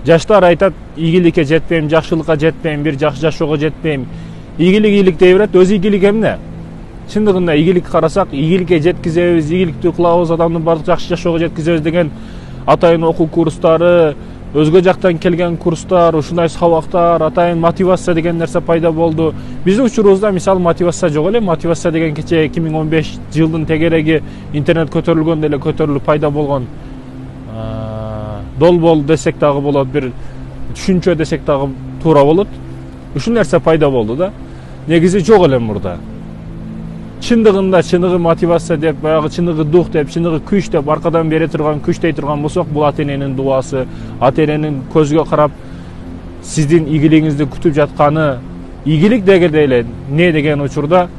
Жаштар айтат, ийгиликке жетпейм, жакшылыкка жетпейм, бир жакшы жашоого жетпейм. Ийгилик дей берет, өз ийгилик эмне? Чындыгында ийгилик карасак, ийгиликке жеткизебиз, ийгиликтүү кылабыз, адамды бардык жакшы жашоого жеткизебиз деген атайын окуу курстары, өзгө жактан келген курстар, ушундай сабактар, атайын мотивация деген нерсе пайда болду. Биздин учурубузда мисалы мотивация жок эле. Мотивация деген кече 2015 жылдын тегереги интернет көтөрүлгөндө эле көтөрүлүп пайда болгон долбол десек дагы болот, бир түшүнчө десек дагы туура болот. Ушул нерсе пайда болду да. Негизи жок эле мурда. Чындыгында чыныгы мотивация деп, баягы чыныгы дух деп, чыныгы күч деп аркадан бере турган, күчтөй турган болсок, бул ата-эненин дуасы, ата-эненин көзгө карап сиздин ийгилигиңизди күтүп жатканы. Ийгилик дегенде эле не деген учурда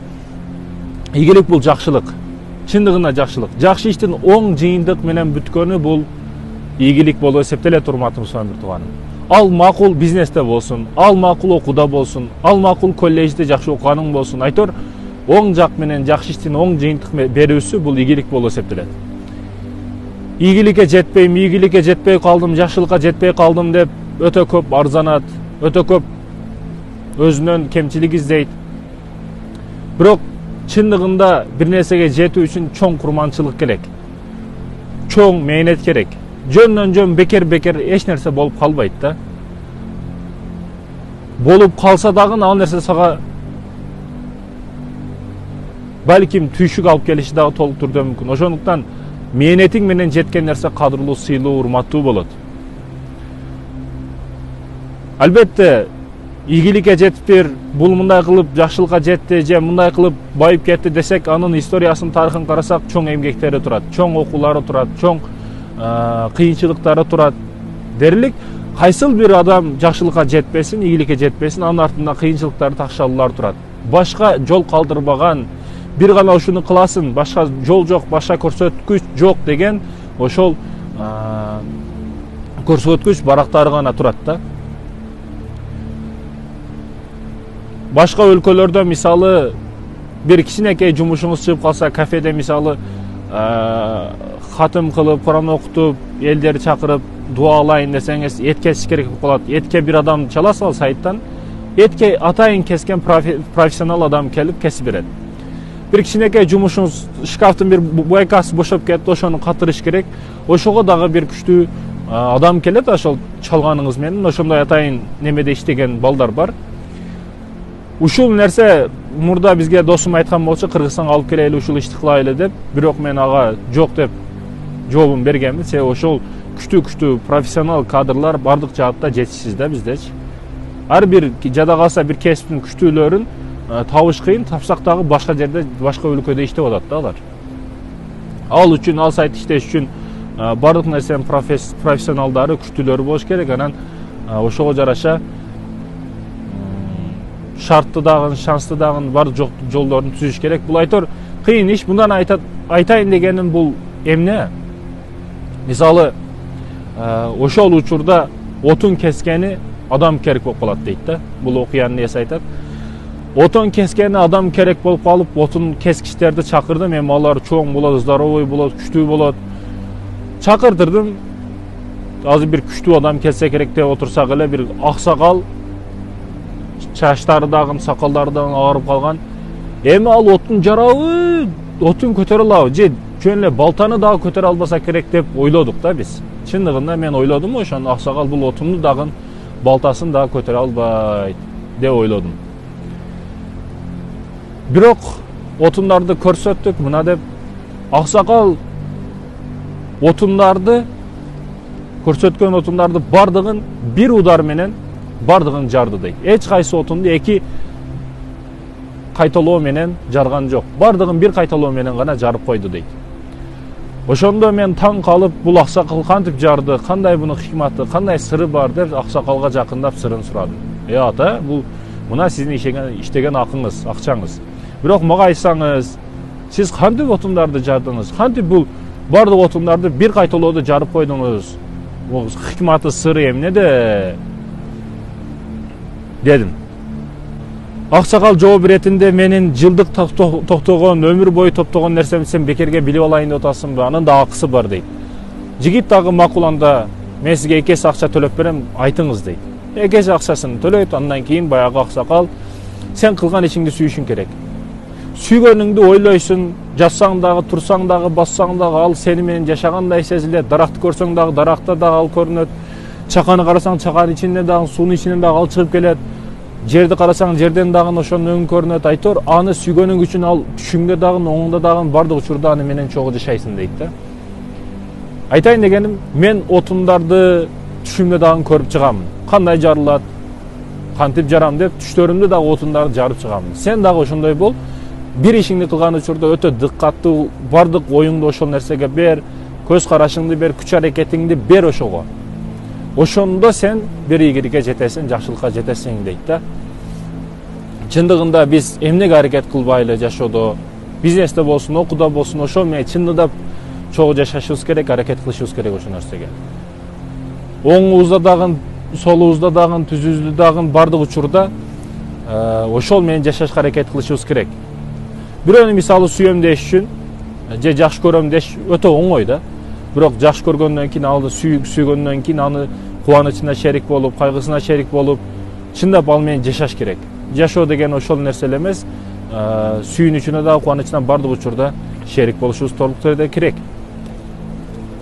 ийгилик бул жакшылык. Чындыгында жакшылык. Жакшы иштин оң жыйынтык менен бүткөнү бул ийгилик болуп эсептелет, урматтуу мусулман тууганым. Ал макул бизнесте болсун, ал макул окууда болсун, ал макул колледжде жакшы окуганың болсун. Айтор оң жак менен жакшы иштин оң жыйынтык берүүсү бул ийгилик болуп эсептелет. Ийгиликке жетпейм, ийгиликке жетпей калдым, жакшылыкка жетпей калдым деп өтө көп арзанат, өтө көп өзүнөн кемчилик издейт. Бирок чындыгында бир нерсеге жетүү үчүн чоң курманчылык керек. Чоң мээнет керек. Жөндөн жөн бекер эч нерсе болуп калбайт да. Болуп калса дагы ал нерсе сага балким түйшүк алып келиши дагы толук түрдө мүмкүн. Ошондуктан мээнетиң менен жеткен нерсе кадырлуу, сыйлуу, урматтуу болот. Албетте, ийгиликке жетип бир бул мындай кылып жакшылыкка жетти же мындай кылып байып кетти десек, анын историясын, тарыхын карасак, чоң эмгектери турат, чоң окуулары турат, чоң кыйынчылыктары турат. Дерлик, кайсыл бир адам жакшылыкка жетпесин, ийгиликке жетпесин, анын артында кыйынчылыктары, такшалуулар турат. Башка жол калтырбаган, бир гана ушуну кыласың, башка жол жок, башка көрсөткүч жок деген ошол көрсөткүч барактары гана турат да. Башка өлкөлөрдө мисалы бир кичинекей жумушуңуз чыгып калса, кафеде мисалы хатым кылып, Куран окутуп, элдерди чакырып, дуалайын десеңиз, эт кесиш керек болуп калат. Этке бир адам чала сал сайттан, этке атайын кескен профессионал адам келип кесип берет. Бир кичинекей жумушуңуз, шкафтын бир буйкасы бошоп кетти, ошону катырыш керек. Ошого дагы бир күчтүү адам келет, ошол чалганыңыз менен. Ошондой атайын немеде иштеген балдар бар. Ушул нерсе мурда бизге досум айткан болчу, Кыргызстанга алып келели, ушул ишти кылайлы деп. Бирок мен ага жок деп жообун бергенмин. Себеби ошол күчтүү профессионал кадрлар бардык жаатта жетишсиз да биздечи. Ар бир жада калса бир кесиптин күчтүүлөрүн табыш кыйын, тапсак дагы башка жерде, башка өлкөдө иштеп атат да алар. Ал үчүн, ал сайт иштеш үчүн бардык нерсенин профессионалдары, күчтүүлөрү болуш керек. Анан ошого жараша шартты дагы, шансты дагы бардык жолдорун түзүш керек. Бул айтор кыйын иш. Мындан айтайын дегеним бул эмне? Мисалы, ошол учурда отун кескени адам керек болуп калат дейт да. Бул окуянын ээси айтат. Отун кескени адам керек болуп калып, отун кескичтерди чакырдым. Эми алар чоң болот, здоровый болот, күчтүү болот. Чакырдырдым. Азыр бир күчтүү адам келсе керек деп отурсак эле, бир аксакал, чачтары дагы, сакалдары дагы агарып калган. Эми ал отун жарабы, отун көтөрө алабы же жөн эле балтаны дагы көтөрө албаса керек деп ойлодук да биз. Чындыгында мен ойлодум, ошону аксакал бул отунду дагы, балтасын дагы көтөрө албайт деп ойлодум. Бирок отундарды көрсөттүк, мына деп аксакал отундарды көрсөткөн отундарды бардыгын бир удар менен бардыгын жарды дейт. Эч кайсы отунду эки кайталоо менен жарган жок. Бардыгын бир кайталоо менен гана жарып койду дейт. Ошондо мен таң калып, бул аксакал кантип жарды, кандай мунун хикматы, кандай сыры бар деп аксакалга жакындап сырын сурадым. Ата, бул мына сиздин иштеген акыңыз, акчаңыз. Бирок мага айтсаңыз, сиз кантип отундарды жардыңыз? Кантип бул бардык отундарды бир кайталоодо жарып койдуңуз? Бул хикматы, сыры эмнеде? Дедим. Аксакал жооп беретинде менин жылдык токтогон, өмүр бою топтогон нерсемди сен бекерге билип алайын деп атасыңбы? Анын да акысы бар дейт. Жигит дагы макул, анда мен сізге 2 есе ақша төлеп берем, айтыңыз дейді. 2 есе ақшасын төлейді, андан кейін баяғы ақсақал сен қылған ишіңді сүйішің керек. Сүйгөнүңдү ойлойсуң, жатсаң дагы, турсаң дагы, бассаң дагы ал сени менен жашагандай сезилет. Даракты көрсөң дагы, даракта дагы ал көрүнөт. Чаканы карасаң, чаканын ичинде дагы, суунун ичинен дагы ал чыгып келет. Жерди карасаң, жерден дагы ошонун өңү көрүнөт. Айтор, аны сүйгөнүң үчүн ал түшүңдө дагы, оңуңда дагы бардык учурда аны менен чогуу жашайсың дейт да. Айтайын дегеним, мен отундарды түшүмдө дагы көрүп чыгамын. Кандай жарылат, кантип жарам деп түштөрүмдү дагы отундарды жарып чыгамын. Сен дагы ошондой бол. Bir işingni кылган учурда өтө дыккаттуу, бардык оюңду ошол нерсеге бер, көз карашыңды бер, күч аракетиңди бер ошого. Ошондо сен бир ийгиликке жетесиң, жакшылыкка жетесиң дейт да. Чындыгында биз эмнеге аракет кылбайлы жашоодо, бизнесте болсун, окууда болсун, ошол менен чындыгында чогуу жашашыбыз керек, аракет кылышыбыз керек ошол нерсеге. Оңубузда дагы, солубузда дагы, түзүбүздө дагы бардык учурда ошол менен жашашка аракет кылышыбыз керек. Бирөөнү мисалы сүйөм деш үчүн же жакшы көрөм деш өтө оңой да. Бирок жакшы көргөндөн кийин аны сүйгөндөн кийин аны кубанычына шерик болуп, кайгысына шерик болуп, чындап ал менен жашаш керек. Жашоо деген ошол нерсе эле эмес, сүйүнүчүнө да, кубанычына бардык учурда шерик болушубуз толук керек.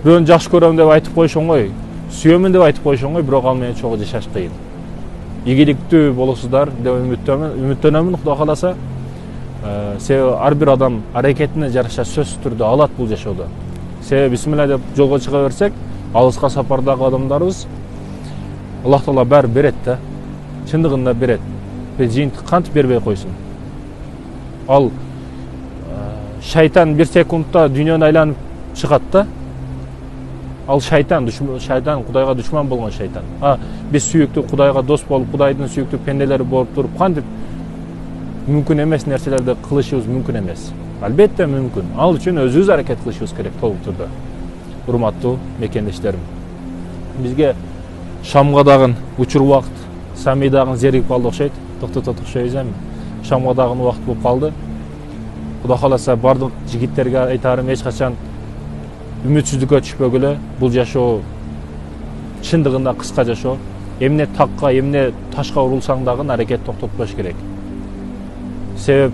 Бирөөнү жакшы көрөм деп айтып коюш оңой, сүйөмүн деп айтып коюш оңой, бирок ал менен чогуу жашаш кыйын. Ийгиликтүү болосуздар деп үмүттөнөмүн, Кудай кааласа. Себеби ар бир адам аракетине жараша сөзсүз түрдө алат бул жашоодо. Себеби бисмилла деп жолго чыга берсек, алыска сапардагы адамдарыбыз Аллах Таала баары берет да. Чындыгында берет. Жыйынтык кантип бербей койсун. Ал шайтан 1 секундта дүйнөнү айланып чыгат да. Ал шайтан Кудайга душман болгон шайтан. Биз сүйүктүү Кудайга дос болуп, Кудайдын сүйүктүү пенделери болуп туруп, кантип мүмкүн эмес нерселерди кылышыбыз мүмкүн эмес. Албетте мүмкүн. Ал үчүн өзүбүз аракет кылышыбыз керек толук түрдө. Урматтуу мекендештерим. Бизге шамга дагы учур убакыт, Сами дагы зеригип калды окшойт. Токтотот окшойбуз эми. Шамга дагы убакыт болуп калды. Кудай кааласа бардык жигиттерге айтарым эч качан үмүтсүздүккө түшпөгүлө. Бул жашоо чындыгында кыска жашоо. Эмне такка, эмне ташка урулсаң дагы аракет токтотпош керек. Себеп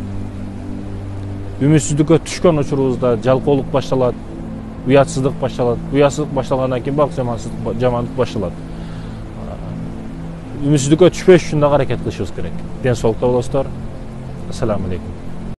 үмүтсүздүккө түшкөн учурубузда жалкоолук башталат, уятсыздык башталат. Уятсыздык башталгандан кийин бак жамандык башталат. Үмүтсүздүккө түшпөш үчүн дагы аракет кылышыбыз керек. Ден соолукта болосуздар. Ассаламу алейкум.